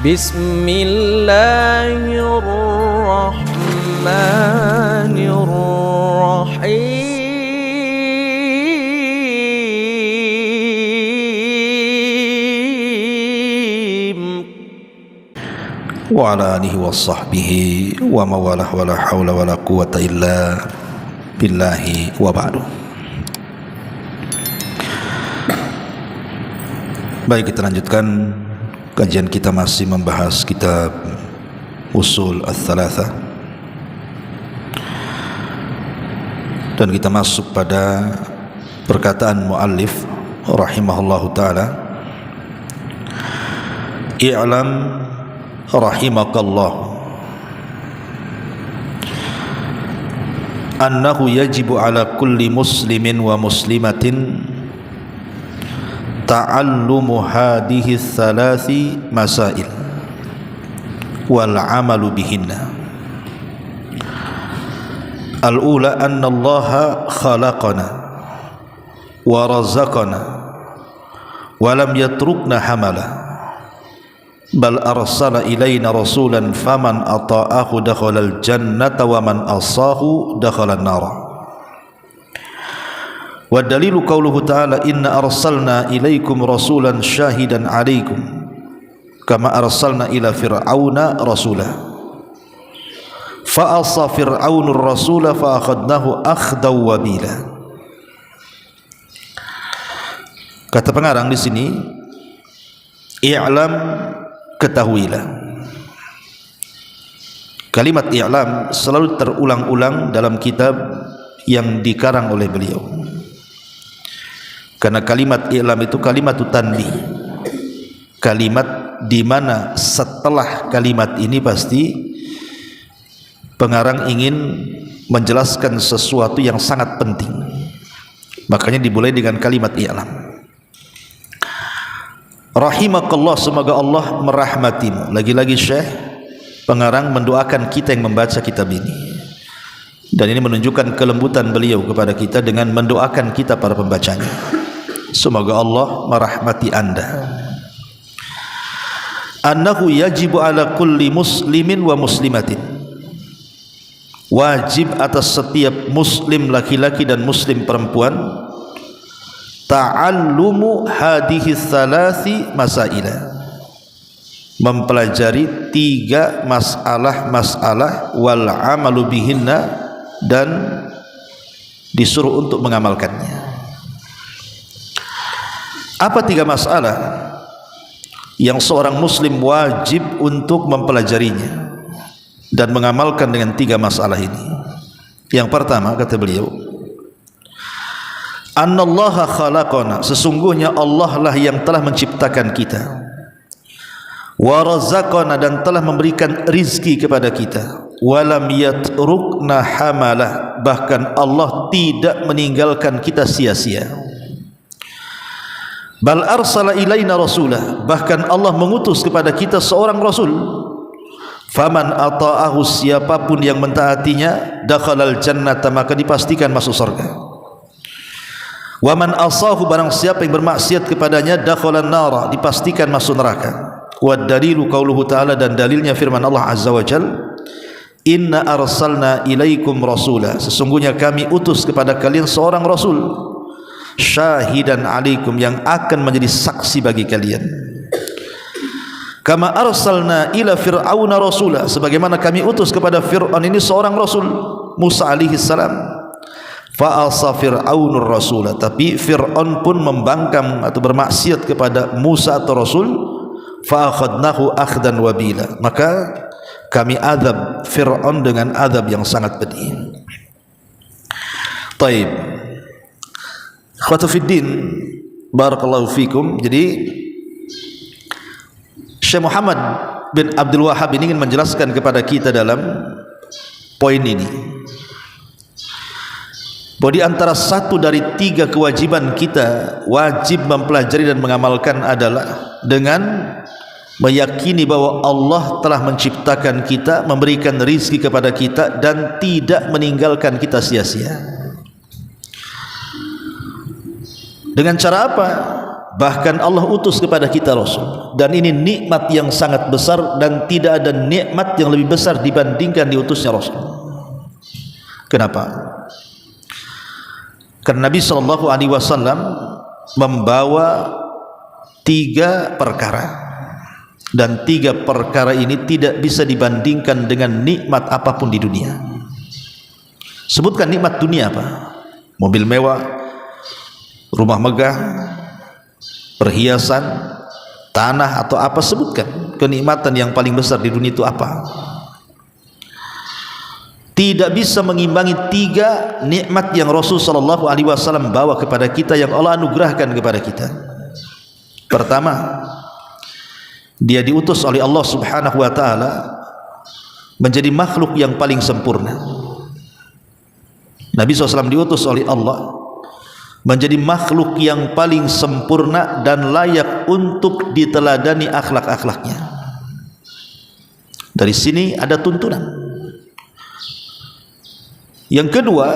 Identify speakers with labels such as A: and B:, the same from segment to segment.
A: Bismillahirrahmanirrahim. Wa ala alihi wa sahbihi wa mawalah wa la hawla wa la quwata illa billahi wa ba'du. Baik, kita lanjutkan kajian kita, masih membahas kitab Usul Ats-Tsalatsah, dan kita masuk pada perkataan muallif rahimahullahu taala, i'lam rahimakallah annahu yajibu ala kulli muslimin wa muslimatin ta'allumu hadhihi tsalathi masail wal amalu bihinna. Al-ula anna Allaha khalaqana wa razaqana wa lam yatrukna hamala bal arsala ilaina rasulan faman ata'ahu dakhala al-jannata wa man asahu dakhala an-nar. Wa dalilu qauluhu ta'ala inna arsalna ilaikum rasulan syahidan alaikum kama arsalna ila fir'auna rasula fa asa fir'aunur rasula fa akhadnahu akhdaw wabila. Kata pengarang di sini, i'lam, ketahuilah. Kalimat i'lam selalu terulang-ulang dalam kitab yang dikarang oleh beliau, karena kalimat i'lam itu kalimat tanbih, kalimat di mana setelah kalimat ini pasti pengarang ingin menjelaskan sesuatu yang sangat penting, makanya dimulai dengan kalimat i'lam. Rahimakallah, semoga Allah merahmatimu. Lagi-lagi Syekh pengarang mendoakan kita yang membaca kitab ini, dan ini menunjukkan kelembutan beliau kepada kita dengan mendoakan kita para pembacanya, semoga Allah merahmati anda. Annahu yajibu ala kulli muslimin wa muslimatin, wajib atas setiap muslim laki-laki dan muslim perempuan, ta'allumu hadhihi tsalathi masaila, mempelajari 3 masalah wal amalu bihinna, dan disuruh untuk mengamalkannya. Apa 3 masalah yang seorang muslim wajib untuk mempelajarinya dan mengamalkan dengan 3 masalah ini? Yang pertama, kata beliau, annallaha khalaqana, sesungguhnya Allah lah yang telah menciptakan kita, wa razaqana, dan telah memberikan rizki kepada kita, walam yatrukna hamalah, bahkan Allah tidak meninggalkan kita sia-sia. Bal arsala ilaina rasulah, bahkan Allah mengutus kepada kita seorang rasul. Faman ata'ahu, siapapun yang mentaatinya, dakhalal jannata, maka dipastikan masuk surga. Wa man asahu, barang siapa yang bermaksiat kepadanya, dakhalan nara, dipastikan masuk neraka. Wa dalilu qauluhu ta'ala, dan dalilnya firman Allah azza wa jalla, inna arsalna ilaikum rasula, sesungguhnya kami utus kepada kalian seorang rasul, syahidan alaikum, yang akan menjadi saksi bagi kalian. Kama arsalna ila fir'auna rasula, sebagaimana kami utus kepada Fir'aun ini seorang rasul, Musa alaihi salam. Fa asa fir'aunur rasula, tapi Fir'aun pun membangkang atau bermaksiat kepada Musa atau rasul. Fa akhadnahu akhdan wabila, maka kami azab Fir'aun dengan azab yang sangat pedih. Taib, ikhwatu fiddin, barakallahu fikum. Jadi Syekh Muhammad bin Abdul Wahhab ini ingin menjelaskan kepada kita dalam poin ini bahwa di antara 1 dari 3 kewajiban kita wajib mempelajari dan mengamalkan adalah dengan meyakini bahwa Allah telah menciptakan kita, memberikan rizki kepada kita, dan tidak meninggalkan kita sia-sia. Dengan cara apa? bahkan Allah utus kepada kita Rasul, dan ini nikmat yang sangat besar dan tidak ada nikmat yang lebih besar dibandingkan diutusnya Rasul. Kenapa? Karena Nabi SAW membawa 3 perkara, dan 3 perkara ini tidak bisa dibandingkan dengan nikmat apapun di dunia. Sebutkan nikmat dunia apa? Mobil mewah, rumah megah, perhiasan, tanah, atau apa? Sebutkan kenikmatan yang paling besar di dunia itu apa? Tidak bisa mengimbangi 3 nikmat yang Rasulullah SAW bawa kepada kita, yang Allah anugerahkan kepada kita. Pertama, dia diutus oleh Allah Subhanahu wa ta'ala menjadi makhluk yang paling sempurna. Nabi SAW diutus oleh Allah menjadi makhluk yang paling sempurna dan layak untuk diteladani akhlak-akhlaknya. Dari sini ada tuntunan. Yang kedua,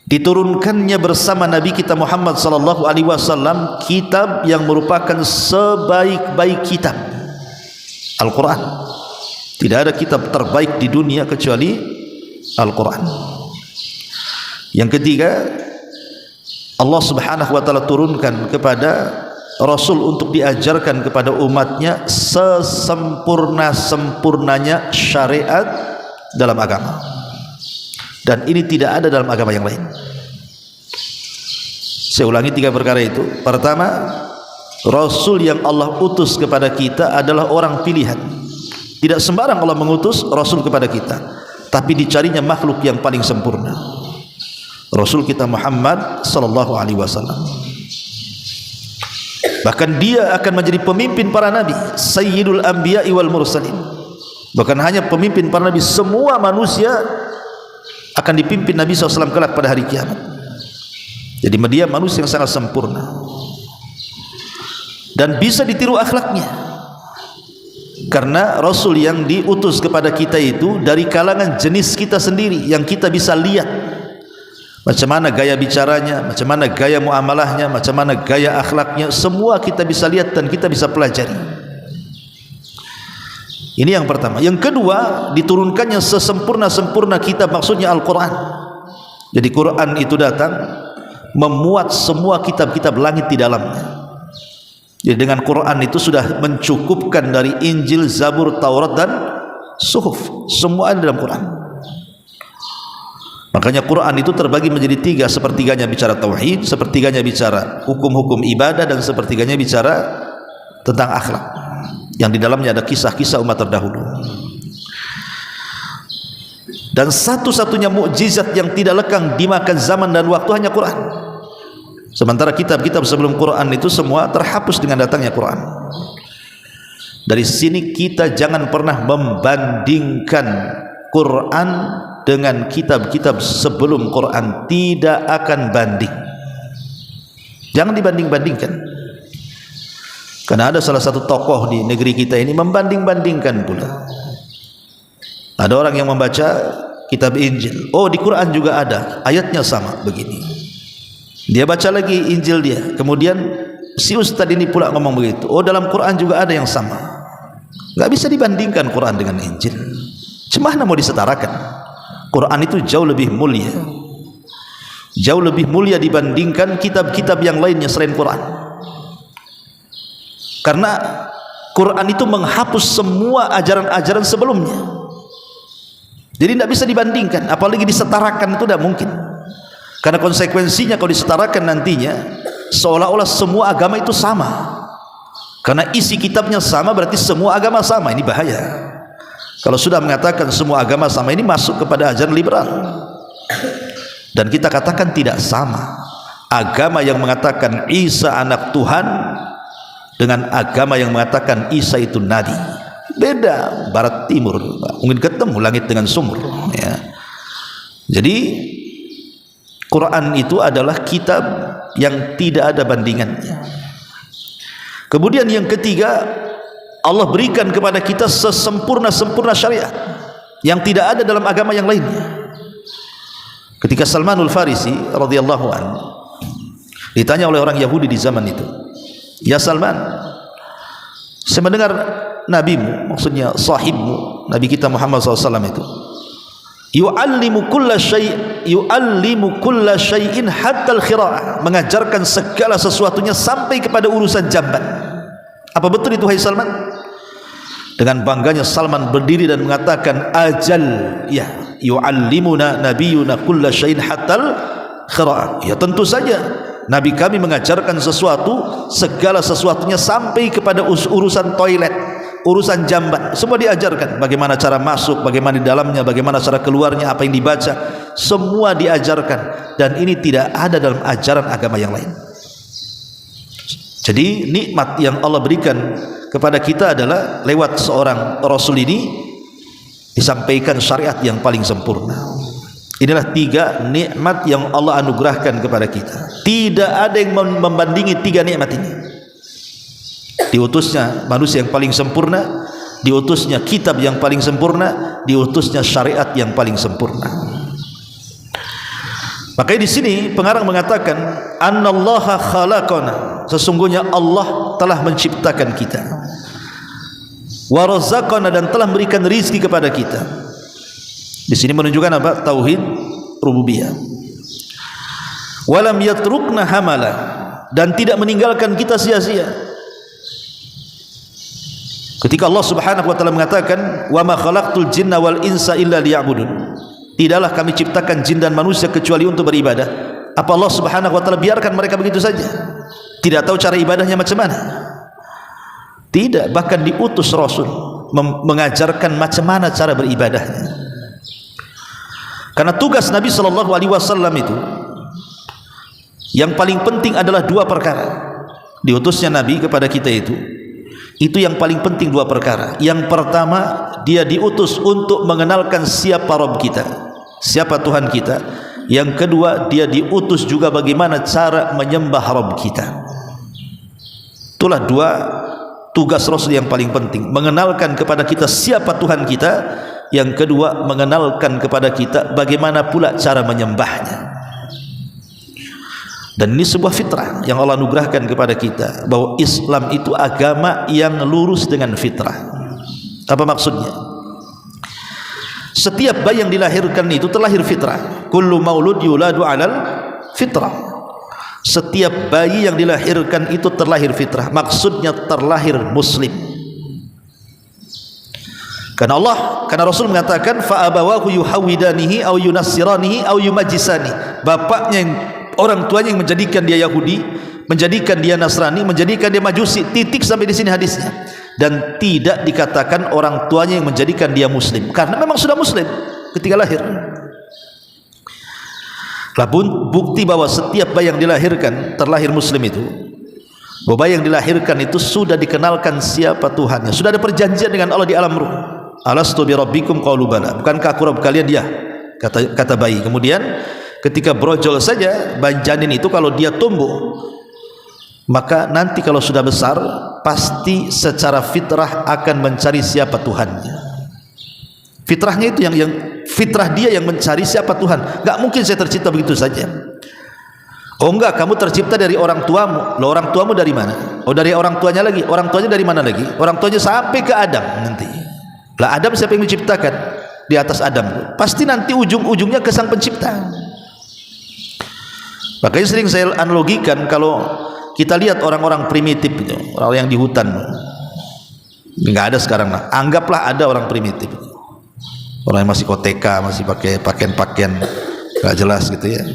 A: diturunkannya bersama Nabi kita Muhammad SAW kitab yang merupakan sebaik-baik kitab, Al-Quran. Tidak ada kitab terbaik di dunia kecuali Al-Quran. Yang ketiga, Allah Subhanahu wa ta'ala turunkan kepada Rasul untuk diajarkan kepada umatnya sesempurna-sempurnanya syariat dalam agama, dan ini tidak ada dalam agama yang lain. Saya ulangi 3 perkara itu. Pertama, Rasul yang Allah utus kepada kita adalah orang pilihan. Tidak sembarang Allah mengutus Rasul kepada kita, tapi dicarinya makhluk yang paling sempurna, Rasul kita Muhammad sallallahu alaihi wasallam. Bahkan dia akan menjadi pemimpin para nabi, sayyidul anbiya'i wal mursalin. Bukan hanya pemimpin para nabi, semua manusia akan dipimpin Nabi SAW kelak pada hari kiamat. Jadi dia manusia yang sangat sempurna dan bisa ditiru akhlaknya, karena Rasul yang diutus kepada kita itu dari kalangan jenis kita sendiri, yang kita bisa lihat macam mana gaya bicaranya, macam mana gaya muamalahnya, macam mana gaya akhlaknya, semua kita bisa lihat dan kita bisa pelajari. Ini yang pertama. Yang kedua, diturunkannya sesempurna-sempurna kitab, maksudnya Al-Quran. Jadi Quran itu datang memuat semua kitab-kitab langit di dalamnya. Jadi dengan Quran itu sudah mencukupkan dari Injil, Zabur, Taurat, dan Suhuf. Semua ada dalam Quran. Makanya Quran itu terbagi menjadi 3, sepertiganya bicara tauhid, sepertiganya bicara hukum-hukum ibadah, dan sepertiganya bicara tentang akhlak, yang di dalamnya ada kisah-kisah umat terdahulu. Dan satu-satunya mukjizat yang tidak lekang dimakan zaman dan waktu hanya Quran. Sementara kitab-kitab sebelum Quran itu semua terhapus dengan datangnya Quran. Dari sini kita jangan pernah membandingkan Quran dengan kitab-kitab sebelum Quran, tidak akan banding. Jangan dibanding-bandingkan. Karena ada salah satu tokoh di negeri kita ini membanding-bandingkan pula. Ada orang yang membaca kitab Injil, oh di Quran juga ada, ayatnya sama begini. Dia baca lagi Injil dia, kemudian si ustadz ini pula ngomong begitu, oh dalam Quran juga ada yang sama. Gak bisa dibandingkan Quran dengan Injil. Cemana mau disetarakan? Quran itu jauh lebih mulia, jauh lebih mulia dibandingkan kitab-kitab yang lainnya selain Quran. Karena Quran itu menghapus semua ajaran-ajaran sebelumnya. Jadi tidak bisa dibandingkan, apalagi disetarakan, itu tidak mungkin. Karena konsekuensinya kalau disetarakan nantinya seolah-olah semua agama itu sama. Karena isi kitabnya sama, berarti semua agama sama. Ini bahaya. Kalau sudah mengatakan semua agama sama, ini masuk kepada ajaran liberal. Dan kita katakan tidak sama. Agama yang mengatakan Isa anak Tuhan dengan agama yang mengatakan Isa itu nabi, beda, barat timur, mungkin ketemu langit dengan sumur ya. Jadi Quran itu adalah kitab yang tidak ada bandingannya. Kemudian yang ketiga, Allah berikan kepada kita sesempurna-sempurna syariat yang tidak ada dalam agama yang lainnya. Ketika Salmanul Farisi radhiyallahu anhu Ditanya oleh orang Yahudi di zaman itu, "Ya Salman, saya mendengar nabimu, maksudnya sahibmu, Nabi kita Muhammad SAW itu, yu'allimu kulla syai'in hatta al-khira'ah, mengajarkan segala sesuatunya sampai kepada urusan jamban. Apa betul itu, hai Salman?" Dengan bangganya Salman berdiri dan mengatakan, "Ajal, ya, yu'allimuna nabiyuna kulla syai'in hatta al-khira'ah." Ya, tentu saja Nabi kami mengajarkan sesuatu, segala sesuatunya sampai kepada urusan toilet, urusan jamban, semua diajarkan. Bagaimana cara masuk, bagaimana di dalamnya, bagaimana cara keluarnya, apa yang dibaca, semua diajarkan. Dan ini tidak ada dalam ajaran agama yang lain. Jadi nikmat yang Allah berikan kepada kita adalah lewat seorang Rasul ini disampaikan syariat yang paling sempurna. Inilah 3 nikmat yang Allah anugerahkan kepada kita. Tidak ada yang membandingi 3 nikmat ini. Diutusnya manusia yang paling sempurna, diutusnya kitab yang paling sempurna, diutusnya syariat yang paling sempurna. Makanya di sini pengarang mengatakan, "Annallaha khalaqana", sesungguhnya Allah telah menciptakan kita. "Wa razaqana", dan telah memberikan rizki kepada kita. Di sini menunjukkan apa? Tauhid rububiyah. "Walam yatrukna hamala", dan tidak meninggalkan kita sia-sia. Ketika Allah Subhanahu wa taala mengatakan, "Wa ma khalaqtul jinna wal insa illa liya'budun", tidaklah kami ciptakan jin dan manusia kecuali untuk beribadah. Apa Allah Subhanahu wa taala biarkan mereka begitu saja? Tidak tahu cara ibadahnya macam mana? Tidak, bahkan diutus Rasul mengajarkan macam mana cara beribadahnya. Karena tugas Nabi SAW itu yang paling penting adalah 2 perkara. Diutusnya Nabi kepada kita itu yang paling penting 2 perkara. Yang pertama, dia diutus untuk mengenalkan siapa Rabb kita, siapa Tuhan kita. Yang kedua, dia diutus juga bagaimana cara menyembah Rabb kita. Itulah 2 tugas Rasul yang paling penting, mengenalkan kepada kita siapa Tuhan kita. Yang kedua, mengenalkan kepada kita bagaimana pula cara menyembahnya. Dan ini sebuah fitrah yang Allah anugerahkan kepada kita, bahwa Islam itu agama yang lurus dengan fitrah. Apa maksudnya? Setiap bayi yang dilahirkan itu terlahir fitrah. Kullu maulud yuladu alal fitrah. Setiap bayi yang dilahirkan itu terlahir fitrah, maksudnya terlahir muslim. Karena Rasul mengatakan, fa abawahu yuhawidanihi au yunassiranihi au yumajjisani. Bapaknya, orang tuanya yang menjadikan dia Yahudi, menjadikan dia Nasrani, menjadikan dia Majusi. Titik sampai di sini hadisnya. Dan tidak dikatakan orang tuanya yang menjadikan dia muslim, karena memang sudah muslim ketika lahir. Labun bukti bahwa setiap bayi yang dilahirkan terlahir muslim itu, bahwa bayi yang dilahirkan itu sudah dikenalkan siapa Tuhannya, sudah ada perjanjian dengan Allah di alam ruh. Alastu bi rabbikum qalu bala, bukankah aku Rabb kalian? Dia, kata bayi. Kemudian ketika brojol saja janin itu, kalau dia tumbuh, maka nanti kalau sudah besar pasti secara fitrah akan mencari siapa Tuhannya. Fitrahnya itu yang fitrah dia yang mencari siapa Tuhan. Enggak mungkin saya tercipta begitu saja. Oh enggak, kamu tercipta dari orang tuamu. Loh, orang tuamu dari mana? Oh, dari orang tuanya lagi. Orang tuanya dari mana lagi? Orang tuanya sampai ke Adam nanti. Lah, Adam siapa yang menciptakan? Di atas Adam pasti nanti ujung-ujungnya ke sang pencipta. Makanya sering saya analogikan, kalau kita lihat orang-orang primitif itu, orang yang di hutan, nggak ada sekarang lah. Anggaplah ada orang primitif, orang yang masih koteka, masih pakai pakaian nggak jelas gitu ya.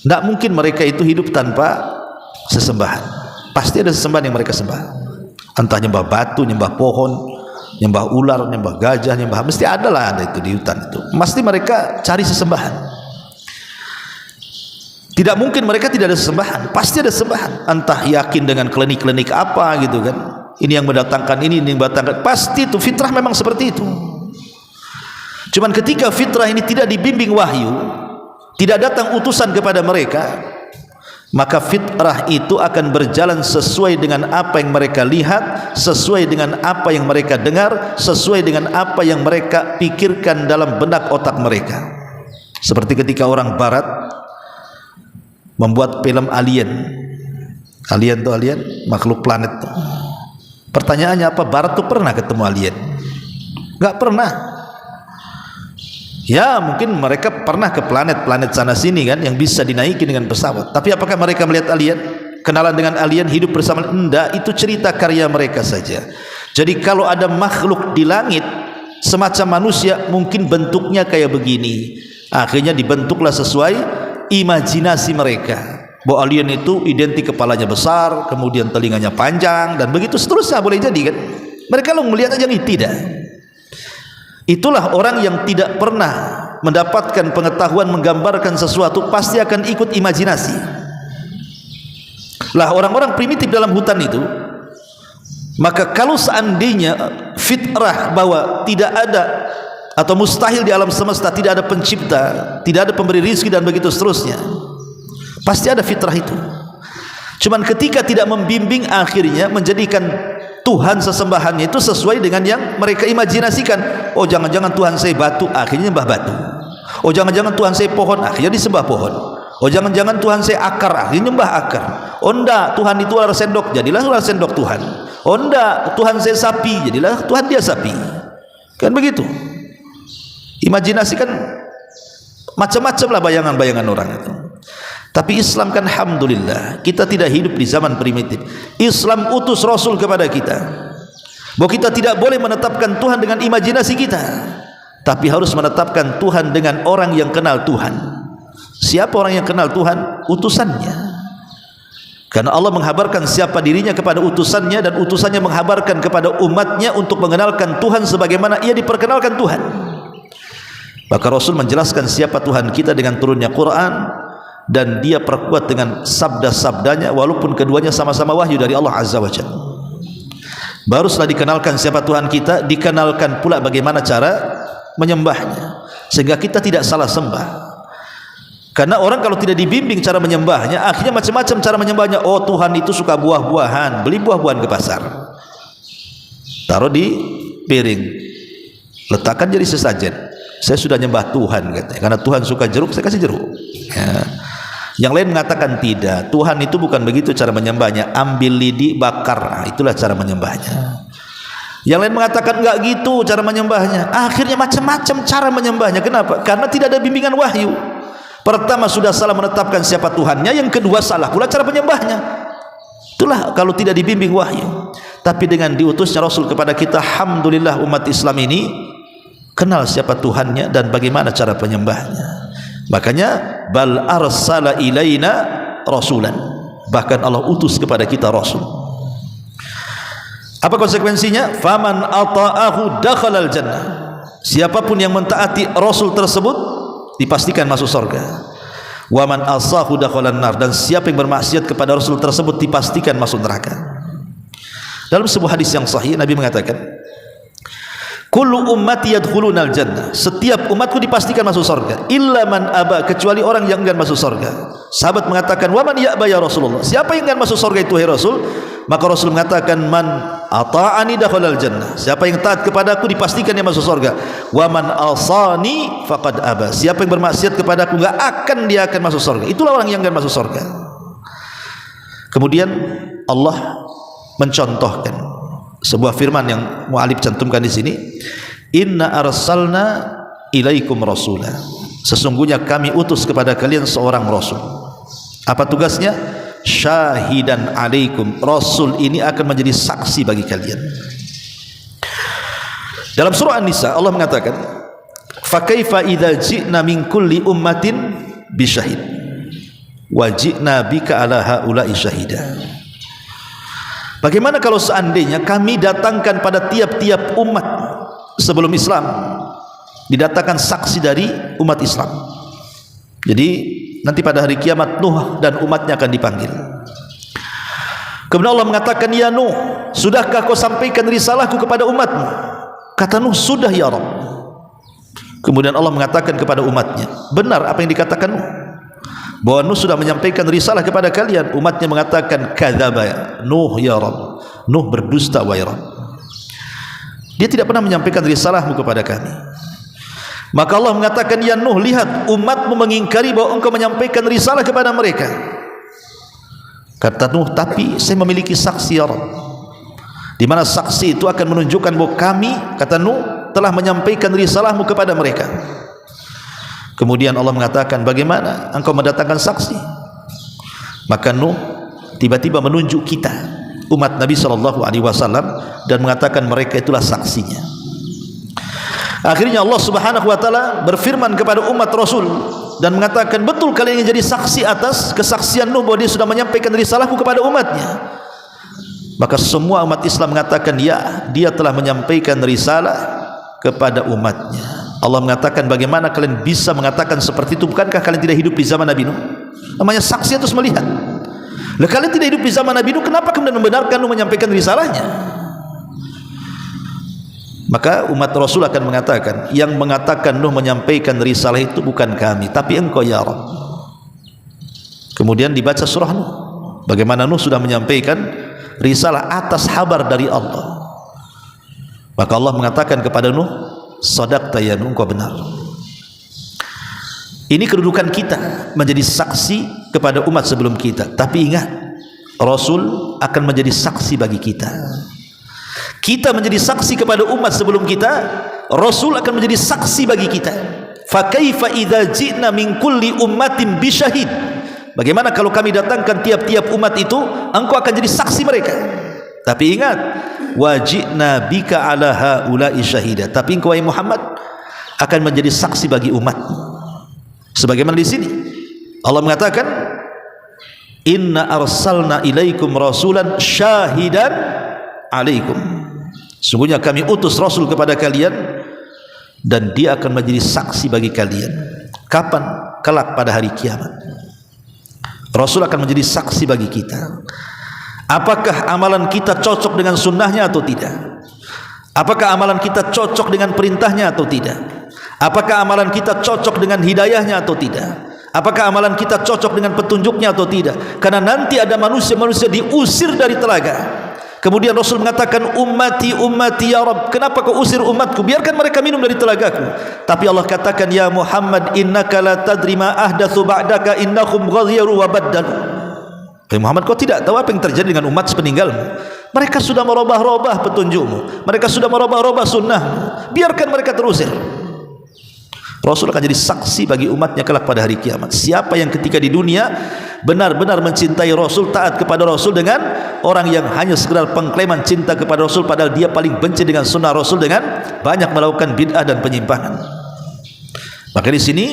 A: Nggak mungkin mereka itu hidup tanpa sesembahan. Pasti ada sesembahan yang mereka sembah. Entah nyembah batu, nyembah pohon, nyembah ular, nyembah gajah, nyembah, mesti ada lah, ada itu di hutan itu. Mesti mereka cari sesembahan. Tidak mungkin mereka tidak ada sesembahan, pasti ada sesembahan. Entah yakin dengan klinik-klinik apa gitu kan, ini yang mendatangkan ini yang mendatangkan, pasti itu fitrah memang seperti itu. Cuman ketika fitrah ini tidak dibimbing wahyu, tidak datang utusan kepada mereka, maka fitrah itu akan berjalan sesuai dengan apa yang mereka lihat, sesuai dengan apa yang mereka dengar, sesuai dengan apa yang mereka pikirkan dalam benak otak mereka. Seperti ketika orang barat membuat film Alien. Alien tuh alien, makhluk planet tuh. Pertanyaannya apa? Barat tuh pernah ketemu alien? Enggak pernah. Ya mungkin mereka pernah ke planet-planet sana sini kan, yang bisa dinaiki dengan pesawat. Tapi apakah mereka melihat alien? Kenalan dengan alien, hidup bersama? Enggak, itu cerita karya mereka saja. Jadi kalau ada makhluk di langit semacam manusia, mungkin bentuknya kayak begini. Akhirnya dibentuklah sesuai imajinasi mereka, bahwa alien itu identik kepalanya besar, kemudian telinganya panjang, dan begitu seterusnya. Boleh jadi kan? Mereka lo melihat aja nih, tidak. Itulah orang yang tidak pernah mendapatkan pengetahuan menggambarkan sesuatu, pasti akan ikut imajinasi. Lah orang-orang primitif dalam hutan itu, maka kalau seandainya fitrah bahwa tidak ada atau mustahil di alam semesta, tidak ada pencipta, tidak ada pemberi rizki dan begitu seterusnya, pasti ada fitrah itu. Cuman ketika tidak membimbing, akhirnya menjadikan Tuhan sesembahannya itu sesuai dengan yang mereka imajinasikan. Oh jangan-jangan Tuhan saya batu, akhirnya nyembah batu. Oh jangan-jangan Tuhan saya pohon, akhirnya disembah pohon. Oh jangan-jangan Tuhan saya akar, akhirnya nyembah akar. Oh enggak, Tuhan itu ular sendok, jadilah ular sendok Tuhan. Oh enggak, Tuhan saya sapi, jadilah Tuhan dia sapi. Kan begitu. Imajinasi kan macam-macam lah bayangan-bayangan orang itu. Tapi Islam kan alhamdulillah, kita tidak hidup di zaman primitif. Islam utus Rasul kepada kita, bahwa kita tidak boleh menetapkan Tuhan dengan imajinasi kita, tapi harus menetapkan Tuhan dengan orang yang kenal Tuhan. Siapa orang yang kenal Tuhan? Utusannya. Karena Allah menghabarkan siapa dirinya kepada utusannya, dan utusannya menghabarkan kepada umatnya untuk mengenalkan Tuhan sebagaimana ia diperkenalkan Tuhan. Maka Rasul menjelaskan siapa Tuhan kita dengan turunnya Quran, dan dia perkuat dengan sabda-sabdanya, walaupun keduanya sama-sama wahyu dari Allah Azza wa Jalla. Baru setelah dikenalkan siapa Tuhan kita, dikenalkan pula bagaimana cara menyembahnya, sehingga kita tidak salah sembah. Karena orang kalau tidak dibimbing cara menyembahnya, akhirnya macam-macam cara menyembahnya. Oh Tuhan itu suka buah-buahan, beli buah-buahan ke pasar, taruh di piring, letakkan jadi sesajen. Saya sudah nyembah Tuhan katanya, karena Tuhan suka jeruk, saya kasih jeruk ya. Yang lain mengatakan tidak, Tuhan itu bukan begitu cara menyembahnya, ambil lidi bakar, nah, itulah cara menyembahnya. Yang lain mengatakan enggak gitu cara menyembahnya. Akhirnya macam-macam cara menyembahnya. Kenapa? Karena tidak ada bimbingan wahyu. Pertama sudah salah menetapkan siapa Tuhannya, yang kedua salah pula cara menyembahnya. Itulah kalau tidak dibimbing wahyu. Tapi dengan diutusnya Rasul kepada kita, alhamdulillah umat Islam ini kenal siapa Tuhannya dan bagaimana cara penyembahnya. Makanya bal arsala ilaina rasulan, bahkan Allah utus kepada kita Rasul. Apa konsekuensinya? Faman ata'ahu dakhalal jannah. Siapapun yang mentaati Rasul tersebut dipastikan masuk surga. Wa man asahu dakhalan nar, dan siapa yang bermaksiat kepada Rasul tersebut dipastikan masuk neraka. Dalam sebuah hadis yang sahih Nabi mengatakan, kullu ummati yadkhulunal jannah, setiap umatku dipastikan masuk surga, illa man aba, kecuali orang yang enggan masuk surga. Sahabat mengatakan, wa man ya'ba ya Rasulullah, siapa yang enggan masuk surga itu hai Rasul? Maka Rasul mengatakan, man ata'ani dakhalal jannah, siapa yang taat kepadaku dipastikan dia masuk surga. Wa man asani faqad aba, siapa yang bermaksiat kepadaku enggak akan dia akan masuk surga. Itulah orang yang enggan masuk surga. Kemudian Allah mencontohkan sebuah firman yang mu'alif cantumkan di sini, inna arsalna ilaikum rasulah, sesungguhnya kami utus kepada kalian seorang rasul. Apa tugasnya? Syahidan alaikum, rasul ini akan menjadi saksi bagi kalian. Dalam surah An-Nisa Allah mengatakan, fa kaifa idza ji'na min kulli ummatin bisyahid wa ji'na bika ala haula'i syahida. Bagaimana kalau seandainya kami datangkan pada tiap-tiap umat sebelum Islam, didatangkan saksi dari umat Islam. Jadi nanti pada hari kiamat Nuh dan umatnya akan dipanggil. Kemudian Allah mengatakan, ya Nuh, sudahkah kau sampaikan risalahku kepada umatmu? Kata Nuh, sudah ya Rabb. Kemudian Allah mengatakan kepada umatnya, benar apa yang dikatakan Nuh, bahwa Nuh sudah menyampaikan risalah kepada kalian. Umatnya mengatakan, kadzaba Nuh ya Rabb, Nuh berdusta wahai Rabb, dia tidak pernah menyampaikan risalahmu kepada kami. Maka Allah mengatakan, ya Nuh, lihat umatmu mengingkari bahwa engkau menyampaikan risalah kepada mereka. Kata Nuh, tapi saya memiliki saksi ya Rabb, di mana saksi itu akan menunjukkan bahwa kami, kata Nuh, telah menyampaikan risalahmu kepada mereka. Kemudian Allah mengatakan, bagaimana engkau mendatangkan saksi? Maka Nuh tiba-tiba menunjuk kita, umat Nabi SAW, dan mengatakan mereka itulah saksinya. Akhirnya Allah Subhanahu wa taala berfirman kepada umat Rasul dan mengatakan, betul kalian ingin jadi saksi atas kesaksian Nuh bahwa dia sudah menyampaikan risalahku kepada umatnya. Maka semua umat Islam mengatakan, ya, dia telah menyampaikan risalah kepada umatnya. Allah mengatakan, bagaimana kalian bisa mengatakan seperti itu? Bukankah kalian tidak hidup di zaman Nabi Nuh? Namanya saksi harus melihat. Lah, kalian tidak hidup di zaman Nabi Nuh, kenapa kemudian membenarkan Nuh menyampaikan risalahnya? Maka umat Rasul akan mengatakan, yang mengatakan Nuh menyampaikan risalah itu bukan kami, tapi engkau ya Rabb. Kemudian dibaca surah Nuh, bagaimana Nuh sudah menyampaikan risalah atas kabar dari Allah. Maka Allah mengatakan kepada Nuh, shadaqta ya Nuh, engkau benar. Ini kedudukan kita menjadi saksi kepada umat sebelum kita. Tapi ingat, Rasul akan menjadi saksi bagi kita. Kita menjadi saksi kepada umat sebelum kita, Rasul akan menjadi saksi bagi kita. Fa kaifa idza ji'na min kulli ummatin bi syahid? Bagaimana kalau kami datangkan tiap-tiap umat itu, engkau akan jadi saksi mereka. Tapi ingat, wajibna bika ala haula'i syahida. Tapi engkau wahai Muhammad akan menjadi saksi bagi umatmu. Sebagaimana di sini Allah mengatakan, inna arsalna ilaikum rasulan syahidan alaikum. Sungguhnya kami utus Rasul kepada kalian dan dia akan menjadi saksi bagi kalian. Kapan? Kelak pada hari kiamat. Rasul akan menjadi saksi bagi kita. Apakah amalan kita cocok dengan sunnahnya atau tidak? Apakah amalan kita cocok dengan perintahnya atau tidak? Apakah amalan kita cocok dengan hidayahnya atau tidak? Apakah amalan kita cocok dengan petunjuknya atau tidak? Karena nanti ada manusia-manusia diusir dari telaga. Kemudian Rasul mengatakan, ummati ummati ya Rabb, kenapa kau usir umatku? Biarkan mereka minum dari telagaku. Tapi Allah katakan, ya Muhammad, innaka la tadri ma ahdatsu ba'daka innahum ghayyaru wa baddalu. Muhammad, kau tidak tahu apa yang terjadi dengan umat sepeninggalmu. Mereka sudah merubah-rubah petunjukmu, mereka sudah merubah-rubah sunnahmu. Biarkan mereka terusir. Rasul akan jadi saksi bagi umatnya kelak pada hari kiamat. Siapa yang ketika di dunia benar-benar mencintai Rasul, taat kepada Rasul, dengan orang yang hanya sekedar pengklaiman cinta kepada Rasul padahal dia paling benci dengan sunnah Rasul, dengan banyak melakukan bid'ah dan penyimpangan. Maka di sini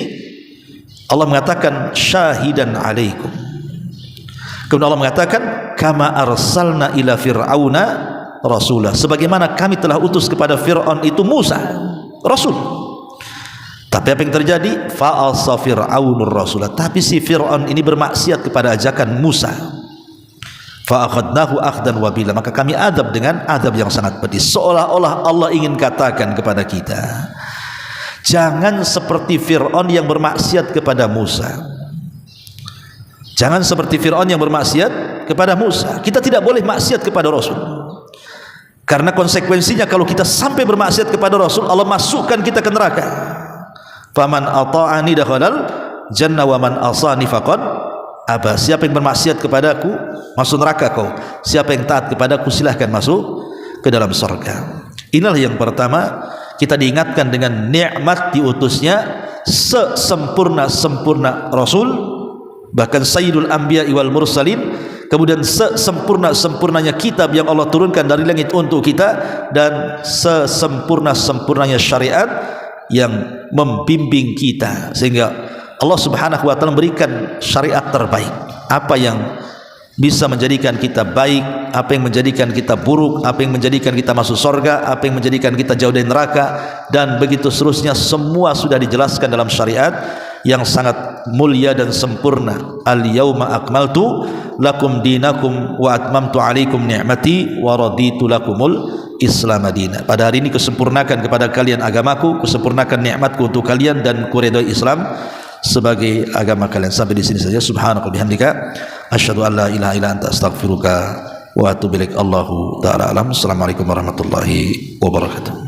A: Allah mengatakan syahidan alaikum. Kemudian Allah mengatakan kama arsalna ila fir'auna rasulah, sebagaimana kami telah utus kepada Fir'aun itu Musa Rasul. Tapi apa yang terjadi? Fa'asa fir'aunur rasulah, tapi si Fir'aun ini bermaksiat kepada ajakan Musa. Fa'akhadnahu akhdan wabila, maka kami adab dengan adab yang sangat pedih. Seolah-olah Allah ingin katakan kepada kita, jangan seperti Fir'aun yang bermaksiat kepada Musa. Jangan seperti Fir'aun yang bermaksiat kepada Musa. Kita tidak boleh maksiat kepada Rasul, karena konsekuensinya kalau kita sampai bermaksiat kepada Rasul, Allah masukkan kita ke neraka. Faman ata'ani dakhalal jannah wa man asani faqad aba. Siapa yang bermaksiat kepadaku masuk neraka kau, siapa yang taat kepadaku silahkan masuk ke dalam surga. Inilah yang pertama, kita diingatkan dengan nikmat diutusnya sesempurna-sempurna Rasul, bahkan Sayyidul Anbiya wal Mursalin. Kemudian sesempurna-sempurnanya kitab yang Allah turunkan dari langit untuk kita, dan sesempurna-sempurnanya syariat yang membimbing kita, sehingga Allah Subhanahu wa taala memberikan syariat terbaik. Apa yang bisa menjadikan kita baik, apa yang menjadikan kita buruk, apa yang menjadikan kita masuk surga, apa yang menjadikan kita jauh dari neraka, dan begitu seterusnya, semua sudah dijelaskan dalam syariat yang sangat mulia dan sempurna. Al-yauma akmaltu lakum dinakum wa atmamtu alaikum ni'mati wa raditu lakumul Islam Madinah. Pada hari ini kusempurnakan kepada kalian agamaku, kusempurnakan nikmatku untuk kalian, dan kuridhoi Islam sebagai agama kalian. Sampai di sini saja. Subhanaka bihamdika asyhadu an la ilaha illa anta astaghfiruka wa atubu ilaik. Allahu taala alam. Assalamualaikum warahmatullahi wabarakatuh.